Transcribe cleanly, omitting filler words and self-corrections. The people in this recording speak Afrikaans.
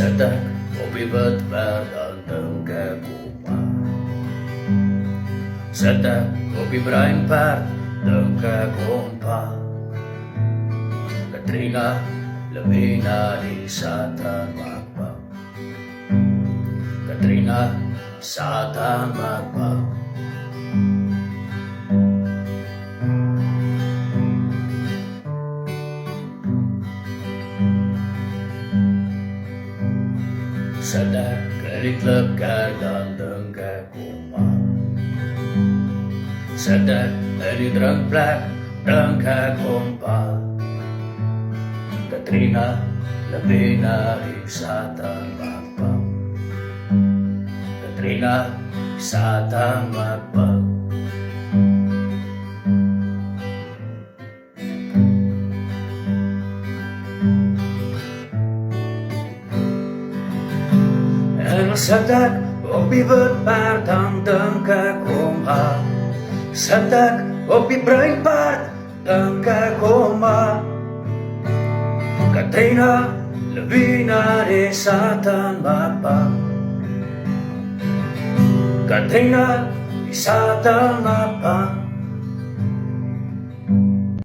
Sedang kopi berbadan dengan kupa. Sedang kopi berempat dengan kompa. Katrina lebih dari satan makbang. Katrina satan makbang. Sedang kelik lekar dan dengkak kuma. Sedang dari drengplak dengkak kompa. Katrina lebih dari satan makbang. Katrina satan makbang. Sadak kopi berbatang dengkak koma. Sadak kopi berempat dengkak koma. Katrina lebih dari satan makbang. Katrina di satan makbang.